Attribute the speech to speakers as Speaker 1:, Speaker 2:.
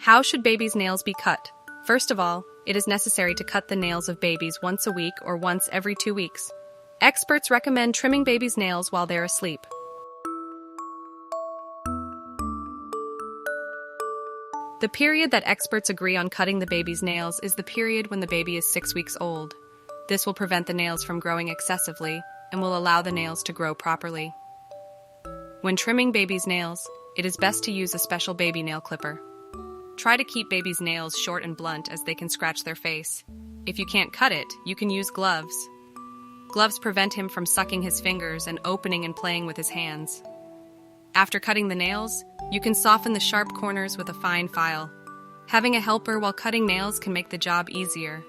Speaker 1: How should babies' nails be cut? First of all, it is necessary to cut the nails of babies once a week or once every 2 weeks. Experts recommend trimming babies' nails while they're asleep. The period that experts agree on cutting the baby's nails is the period when the baby is 6 weeks old. This will prevent the nails from growing excessively and will allow the nails to grow properly. When trimming babies' nails, it is best to use a special baby nail clipper. Try to keep babies' nails short and blunt as they can scratch their face. If you can't cut it, you can use gloves. Gloves prevent him from sucking his fingers and opening and playing with his hands. After cutting the nails, you can soften the sharp corners with a fine file. Having a helper while cutting nails can make the job easier.